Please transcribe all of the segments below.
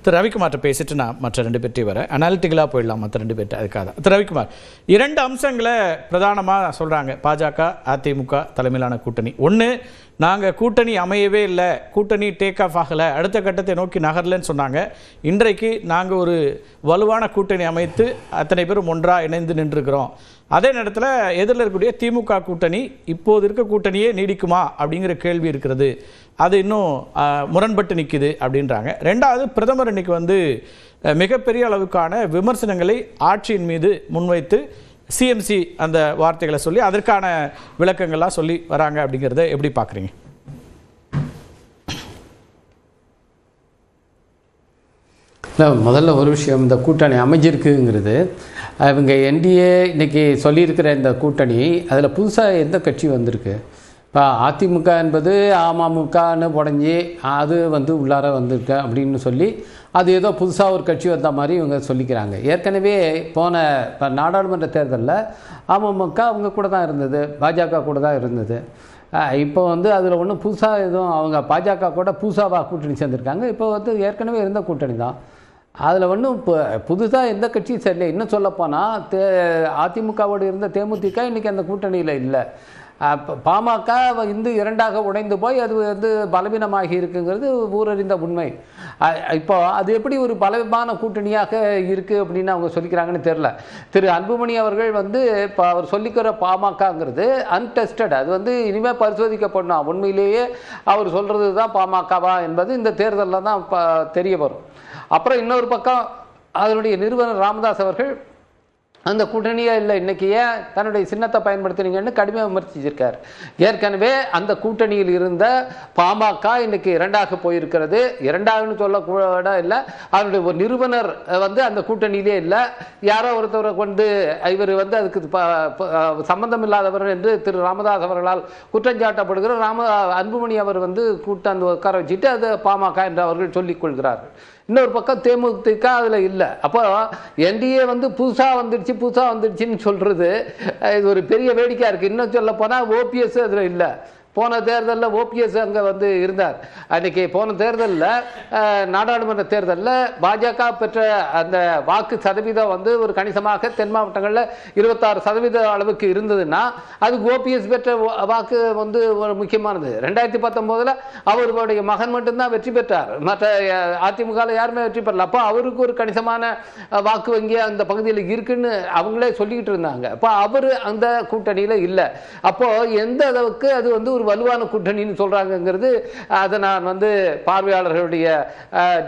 திரு ரவிக்குமார்ட்ட பேசிட்டு நான் மற்ற 2 பேர்ட்டையும் வரேன். அனாலிட்டிக்கலாக போயிடலாம் மற்ற 2 பேர்ட்ட. அதுக்காக தான் திரு ரவிக்குமார் 2 அம்சங்களை பிரதானமாக சொல்கிறாங்க. பாஜக அதிமுக தலைமையிலான கூட்டணி. ஒன்று, நாங்கள் கூட்டணி அமையவே இல்லை, கூட்டணி டேக் ஆஃப் ஆகலை, அடுத்த கட்டத்தை நோக்கி நகரலன்னு சொன்னாங்க. இன்றைக்கு நாங்கள் ஒரு வலுவான கூட்டணி அமைத்து அத்தனை பேரும் ஒன்றாக இணைந்து நின்றுக்கிறோம். அதே நேரத்தில் எதிரில் இருக்கக்கூடிய திமுக கூட்டணி இப்போது இருக்க கூட்டணியே நீடிக்குமா அப்படிங்கிற கேள்வி இருக்கிறது. அது இன்னும் முரண்பட்டு நிற்குது அப்படின்றாங்க. ரெண்டாவது, பிரதமர் இன்னைக்கு மிகப்பெரிய அளவுக்கான விமர்சனங்களை ஆட்சியின் மீது முன்வைத்து சிஎம்சி அந்த வார்த்தைகளை சொல்லி அதற்கான விளக்கங்கள்லாம் சொல்லி வராங்க. அப்படிங்கிறத எப்படி பார்க்குறீங்க? முதல்ல ஒரு விஷயம், இந்த கூட்டணி அமைஞ்சிருக்குங்கிறது, இவங்க என்டிஏ இன்றைக்கி சொல்லியிருக்கிற இந்த கூட்டணி, அதில் புதுசாக எந்த கட்சி வந்திருக்கு? இப்போ அதிமுக என்பது அமமுகன்னு உடஞ்சி அது உள்ளார வந்திருக்கு அப்படின்னு சொல்லி அது ஏதோ புதுசாக ஒரு கட்சி வந்த மாதிரி இவங்க சொல்லிக்கிறாங்க. ஏற்கனவே போன இப்போ நாடாளுமன்ற தேர்தலில் அமமுக அவங்க கூட தான் இருந்தது, பாஜக கூட தான் இருந்தது. இப்போ அதில் ஒன்றும் புதுசாக எதுவும் அவங்க பாஜக கூட புதுசாக கூட்டணி சேர்ந்துருக்காங்க. இப்போ ஏற்கனவே இருந்த கூட்டணி தான். அதில் ஒன்றும் இப்போ புதுசாக எந்த கட்சியும் சரியில்லை. இன்னும் சொல்லப்போனால் அதிமுகவோடு இருந்த தேமுதிக இன்றைக்கி அந்த கூட்டணியில் இல்லை. பாமக இரண்டாக உடைந்து போய் அது பலவீனமாகி இருக்குங்கிறது ஊரறிந்த உண்மை. இப்போ அது எப்படி ஒரு பலமான கூட்டணியாக இருக்குது அப்படின்னு அவங்க சொல்லிக்கிறாங்கன்னு தெரில. திரு அன்புமணி அவர்கள் இப்போ அவர் சொல்லிக்கிற பாமகங்கிறது அன்டெஸ்டட், அது இனிமேல் பரிசோதிக்கப்படணும். உண்மையிலேயே அவர் சொல்கிறது தான் பாமகவா என்பது இந்த தேர்தலில் தான் தெரிய வரும். அப்புறம் இன்னொரு பக்கம் அதனுடைய நிறுவனர் ராமதாஸ் அவர்கள் அந்த கூட்டணியே இல்லை, இன்றைக்கி ஏன் தன்னுடைய சின்னத்தை பயன்படுத்தினீங்கன்னு கடுமையாக விமர்சிச்சிருக்கார். ஏற்கனவே அந்த கூட்டணியில் இருந்த பாமக இன்றைக்கி இரண்டாக போயிருக்கிறது. இரண்டாகனு சொல்லக்கூட இல்லை, அதனுடைய ஒரு நிறுவனர் அந்த கூட்டணியிலே இல்லை. யாரோ ஒருத்தவரை கொண்டு இவர் அதுக்கு சம்பந்தம் இல்லாதவர் என்று திரு ராமதாஸ் அவர்களால் குற்றஞ்சாட்டப்படுகிற அன்புமணி அவர் கூட்டம் உட்கார வச்சுட்டு அது பாமக என்று அவர்கள் சொல்லிக் கொள்கிறார்கள். இன்னொரு பக்கம் தேமுதிக அதில் இல்லை. அப்போ என்டிஏ புதுசாக வந்துடுச்சுன்னு சொல்கிறது இது ஒரு பெரிய வேடிக்கையாக இருக்குது. இன்னும் சொல்ல போனால் ஓபிஎஸ் அதில் இல்லை. போன தேர்தலில் ஓபிஎஸ் அங்கே இருந்தார். அன்றைக்கி போன தேர்தலில் நாடாளுமன்ற தேர்தலில் பாஜக பெற்ற அந்த வாக்கு சதவீதம் ஒரு கணிசமாக தென் மாவட்டங்களில் 26% அளவுக்கு இருந்ததுன்னா அதுக்கு ஓபிஎஸ் பெற்ற வாக்கு ஒரு முக்கியமானது. 2019 அவருடைய மகன் மட்டும்தான் வெற்றி பெற்றார், மற்ற அதிமுகவில் யாருமே வெற்றி பெறல. அப்போ அவருக்கு ஒரு கணிசமான வாக்கு வங்கி அந்த பகுதியில் இருக்குன்னு அவங்களே சொல்லிக்கிட்டு இருந்தாங்க. அப்போ அவர் அந்த கூட்டணியில் இல்லை. அப்போது எந்த அளவுக்கு அது ஒரு வலுவான கூட்டணின்னு சொல்றாங்கிறது அதை நான் பார்வையாளர்களுடைய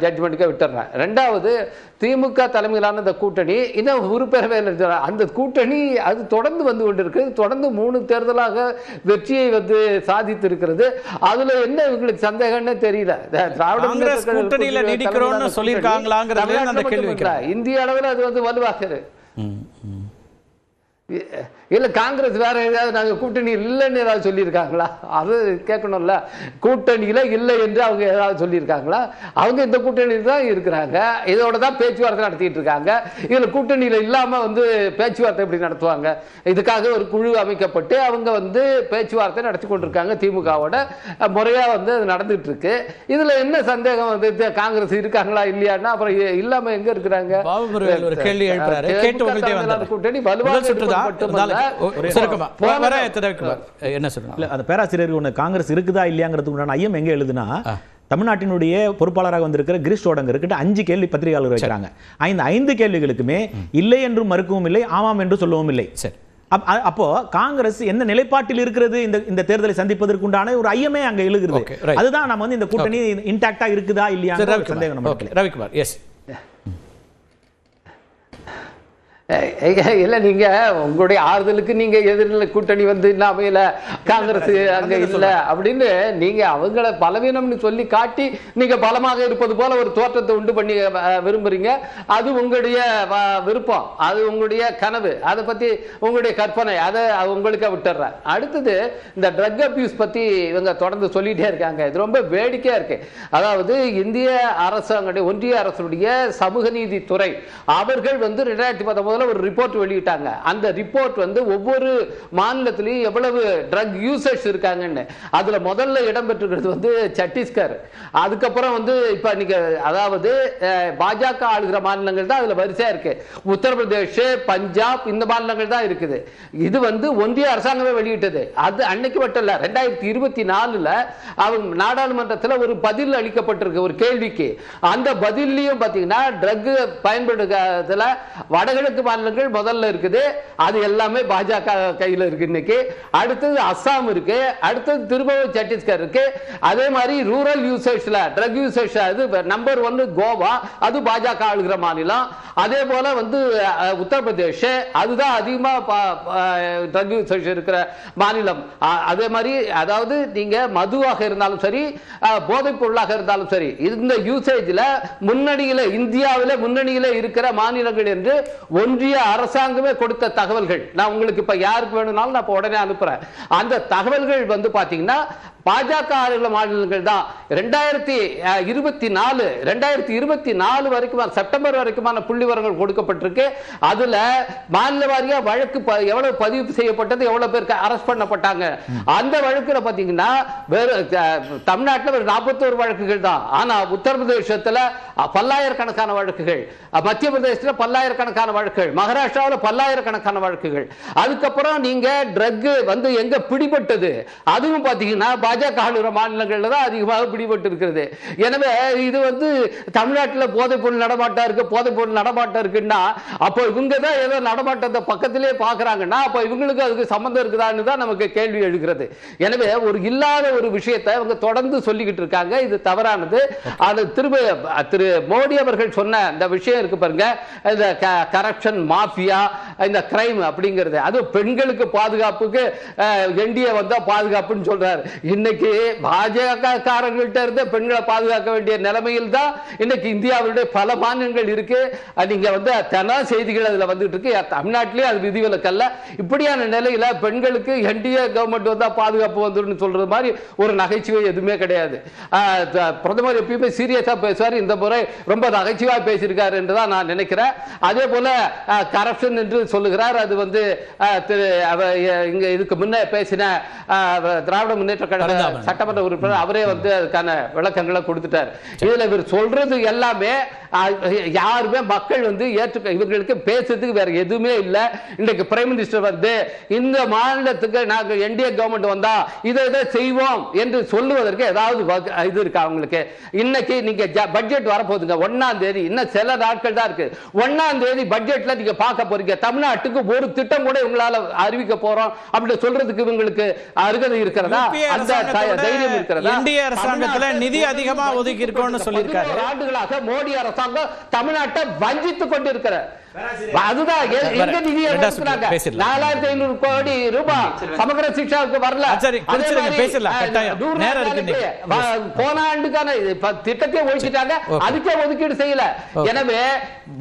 ஜட்ஜ்மெண்ட்டுக்கு விட்டுறேன். ரெண்டாவது, திமுக தலைமையிலான இந்த கூட்டணி இன்னும் உருப்பெறவே இல்லை. அந்த கூட்டணி அது தொடர்ந்து கொண்டிருக்கு. தொடர்ந்து 3 தேர்தலாக வெற்றியை சாதித்து இருக்கிறது. அதுல என்ன இவங்களுக்கு சந்தேகம்னே தெரியல. திராவிட கூட்டணியில நீடிக்கிறோம்னு சொல்லிருக்காங்களாங்கறது அந்த கேள்வி. இந்திய அளவில் அது வலுவாகிறது இல்லை. காங்கிரஸ் வேற ஏதாவது நாங்கள் கூட்டணி இல்லைன்னு ஏதாவது சொல்லியிருக்காங்களா? அது கேட்கணும்ல. கூட்டணியில் இல்லை என்று அவங்க ஏதாவது சொல்லியிருக்காங்களா? அவங்க இந்த கூட்டணியில் தான் இருக்கிறாங்க, இதோட தான் பேச்சுவார்த்தை நடத்திட்டு இருக்காங்க. இதில் கூட்டணியில் இல்லாமல் பேச்சுவார்த்தை எப்படி நடத்துவாங்க? இதுக்காக ஒரு குழு அமைக்கப்பட்டு அவங்க பேச்சுவார்த்தை நடத்தி கொண்டிருக்காங்க. திமுகவோட முறையாக அது நடந்துட்டு இருக்கு. இதில் என்ன சந்தேகம்? காங்கிரஸ் இருக்காங்களா இல்லையான்னா அப்புறம் இல்லாமல் எங்கே இருக்கிறாங்க? கூட்டணி வலுவாக காங்கிரஸ் இருக்குதா இல்லையாங்கிறதுக்கு ஐயம் எங்க எழுதுனா, தமிழ்நாட்டினுடைய பொறுப்பாளராக வந்திருக்கிற கிரீஷ் சோடங்கர் 5 கேள்வி பத்திரிகையாளர்கள் வைக்கிறாங்க. 5 கேள்விகளுக்குமே இல்லை என்றும் மறுக்கவும் இல்லை, ஆமாம் என்று சொல்லவும் இல்லை. சரி, அப்போ காங்கிரஸ் எந்த நிலைப்பாட்டில் இருக்கிறது இந்த தேர்தலை சந்திப்பதற்கு உண்டான ஒரு ஐயமே அங்க எழுகிறது. அதுதான் நம்ம இந்த கூட்டணி இன்டாக்டா இருக்குதா இல்லையா சந்தேகம். ரவிக்குமார், எஸ். இல்லை, நீங்கள் உங்களுடைய ஆறுதலுக்கு நீங்கள் எதிரில் கூட்டணி அமையல, காங்கிரஸ் அங்கே இல்லை அப்படின்னு நீங்கள் அவங்கள பலவீனம்னு சொல்லி காட்டி நீங்கள் பலமாக இருப்பது போல ஒரு தோற்றத்தை உண்டு பண்ணி விரும்புறீங்க. அது உங்களுடைய விருப்பம், அது உங்களுடைய கனவு, அதை பற்றி உங்களுடைய கற்பனை, அதை உங்களுக்கு விட்டுறேன். அடுத்தது இந்த ட்ரக் அபியூஸ் பற்றி இவங்க தொடர்ந்து சொல்லிகிட்டே இருக்காங்க. இது ரொம்ப வேடிக்கையாக இருக்கு. அதாவது இந்திய அரசாங்க ஒன்றிய அரசுடைய சமூக நீதித்துறை அவர்கள் 2019 முதல்ல ஒரு ரிப்போர்ட் வெளியிட்டாங்க. அந்த ரிப்போர்ட் வந்து ஒவ்வொரு மாநிலத்திலையும் எவ்வளவு ட்ரக் யூசர்ஸ் இருக்காங்கன்னு. அதுல முதல்ல இடம்பெற்றிருக்கிறது வந்து சத்தீஸ்கர். அதுக்கப்புறம் வந்து இப்ப நீங்க அதாவது பாஜக ஆளுகிற மாநிலங்கள் தான் அதுல வரிசையா இருக்கு. உத்தரப்பிரதேஷ், பஞ்சாப் இந்த மாநிலங்கள் தான் இருக்குது. இது வந்து ஒன்றிய அரசாங்கமே வெளியிட்டது. அது அன்னைக்கு மட்டும் இல்ல, 2024 அவங்க நாடாளுமன்றத்தில் ஒரு பதில் அளிக்கப்பட்டிருக்கு ஒரு கேள்விக்கு. அந்த பதிலையும் பாத்தீங்கன்னா ட்ரக் பயன்படுத்துறதுல வடகிழக்கு மாநிலங்கள் முதல்ல இருக்குது. அது எல்லாமே பாஜக கையில் இருக்கு இன்னைக்கு. அடுத்தது அஸ்ஸாம் இருக்கு, அடுத்தது திரும்பவும் சத்தீஸ்கர் இருக்கு. அதே மாதிரி ரூரல் யூசேஜ்ல ட்ரக் யூசேஜ் அது நம்பர் 1 கோவா, அது பாஜக ஆளுகிற மாநிலம். அதே போல வந்து உத்தரப்பிரதேஷ், அதுதான் அதிகமா ட்ரக் யூசேஜ் இருக்கிற மாநிலம். அதே மாதிரி அதாவது நீங்க மதுவாக இருந்தாலும் சரி, போதைப் பொருளாக இருந்தாலும் சரி, இந்த யூசேஜ்ல முன்னணியில இந்தியாவில முன்னணியில இருக்கிற மாநிலங்கள் என்று ஒன்றிய அரசாங்கமே கொடுத்த தகவல்கள். நான் உங்களுக்கு இப்ப யாருக்கு வேணும்னாலும் நான் உடனே அனுப்புறேன். அந்த தகவல்கள் வந்து பாத்தீங்கன்னா பாஜக மாநிலங்கள் தான். 2024 வரைக்கும் செப்டம்பர் வரைக்குமான புள்ளி விவரங்கள் கொடுக்கப்பட்டிருக்கு. அதுல மாநில வாரியா வழக்கு எவ்வளவு பதிவு செய்யப்பட்டது, எவ்வளவு பேருக்கு அரெஸ்ட் பண்ணப்பட்டாங்க. அந்த வழக்குல பாத்தீங்கன்னா தமிழ்நாட்டில் 41 வழக்குகள் தான். ஆனா உத்தரப்பிரதேசத்துல பல்லாயிரக்கணக்கான வழக்குகள், மத்திய பிரதேசத்துல பல்லாயிரக்கணக்கான வழக்குகள், மகாராஷ்டிராவில் பல்லாயிரக்கணக்கான வழக்குகள். அதுக்கப்புறம் நீங்க ட்ரக் வந்து எங்க பிடிபட்டது, அதுவும் பாத்தீங்கன்னா பாஜக ஆளுகிற மாநிலங்கள்ல தான் அதிகமாக பிடிபட்டு இருக்கிறது. எனவே இது வந்து தமிழ்நாட்டில் போதைப் பொருள் நடமாட்டம் இருக்கு, போதைப் பொருள் நடமாட்டம் இருக்குன்னா அப்போ இவங்க தான் ஏதோ நடமாட்டத்தை பக்கத்திலே பாக்குறாங்கன்னா அப்ப இவங்களுக்கு அதுக்கு சம்பந்தம் இருக்குதான்னு தான் நமக்கு கேள்வி எழுகிறது. எனவே ஒரு இல்லாத ஒரு விஷயத்தை இவங்க தொடர்ந்து சொல்லிக்கிட்டு இருக்காங்க. இது தவறானது. அது திரு மோடி அவர்கள் சொன்ன இந்த விஷயம் இருக்கு பாருங்க, இந்த கரப்ஷன் மாஃபியா, இந்த கிரைம் அப்படிங்கிறது, அது பெண்களுக்கு பாதுகாப்புக்கு என்டிஏ வந்தா பாதுகாப்புன்னு சொல்றாரு. இன்னைக்கு பாஜக காரங்கள்ட்ட இருந்து பெண்களை பாதுகாக்க வேண்டிய நிலைமையில் தான் இன்னைக்கு இந்தியாவுடைய பல மாநிலங்கள் இருக்கு. நீங்க வந்து தின செய்திகள் அதுல வந்துட்டு இருக்கு. தமிழ்நாட்டிலே அது விதிவிலக்கல்ல. இப்படியான நிலையில பெண்களுக்கு என்டிஏ கவர்மெண்ட் வந்தா பாதுகாப்பு வந்துடும் சொல்றது மாதிரி ஒரு நகைச்சுவை எதுவுமே கிடையாது. பிரதமர் எப்பயுமே சீரியஸா பேசுவார். இந்த முறை ரொம்ப நகைச்சுவா பேசியிருக்காரு என்றுதான் நான் நினைக்கிறேன். அதே போல கரப்ஷன் என்று சொல்லுகிறார். அது வந்து இங்க இதுக்கு முன்ன பேசின திராவிட முன்னேற்ற கழக சட்டமன்ற உறுப்பினர் அவரே வந்து அதுக்கான விளக்கங்களை கொடுத்துட்டார். இதுல இவர் சொல்றது எல்லாமே யாருமே மக்கள் வந்து இவர்களுக்கு பேசுறதுக்கு வேற எதுவுமே இல்ல. இன்னைக்கு பிரைம் மினிஸ்டர் வந்து இந்த மாநிலத்துக்கு நாங்க என்டிஏ கவர்மெண்ட் வந்தா இதை செய்வோம் என்று சொல்லுவதற்கு ஏதாவது இது இருக்கா அவங்களுக்கு? இன்னைக்கு நீங்க பட்ஜெட் வரப்போகுதுங்க 1ஆம் தேதி, இன்னும் சில நாட்கள் தான் இருக்கு. 1ஆம் தேதி பட்ஜெட்ல நீங்க பார்க்க போறீங்க. தமிழ்நாட்டுக்கு ஒரு திட்டம் கூட உங்களால அறிவிக்க போறோம் அப்படி சொல்றதுக்கு இவங்களுக்கு அருகதை இருக்கிறதா? அந்த தைரியம் இருக்கிறதா? இந்திய அரசாங்கத்துல நிதி அதிகமா ஒதுக்கி இருக்கோம்னு சொல்லியிருக்காரு. ஆண்டுகளாக மோடி அரசாங்கம் தமிழ்நாட்டை வஞ்சித்துக் கொண்டிருக்கிறார். அதுதான் எங்க நிதியை 4500 கோடி ரூபாய் சமகர சிக்ஷாவுக்கு வரல. போன ஆண்டுக்கான திட்டத்தை ஒழிச்சிட்டாங்க, அதுக்கே ஒதுக்கீடு செய்யல. எனவே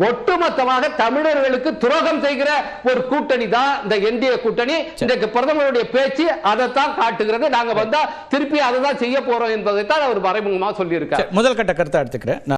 ஒட்டுமொத்தமாக தமிழர்களுக்கு துரோகம் செய்கிற ஒரு கூட்டணி தான் இந்த என்டிஏ கூட்டணி. இன்றைக்கு பிரதமருடைய பேச்சு அதைத்தான் காட்டுகிறது. நாங்க வந்தா திருப்பி அதை தான் செய்ய போறோம் என்பதை தான் அவர் மறைமுகமாக சொல்லி இருக்கார். முதல் கட்ட கருத்தை எடுத்துக்கிறேன்.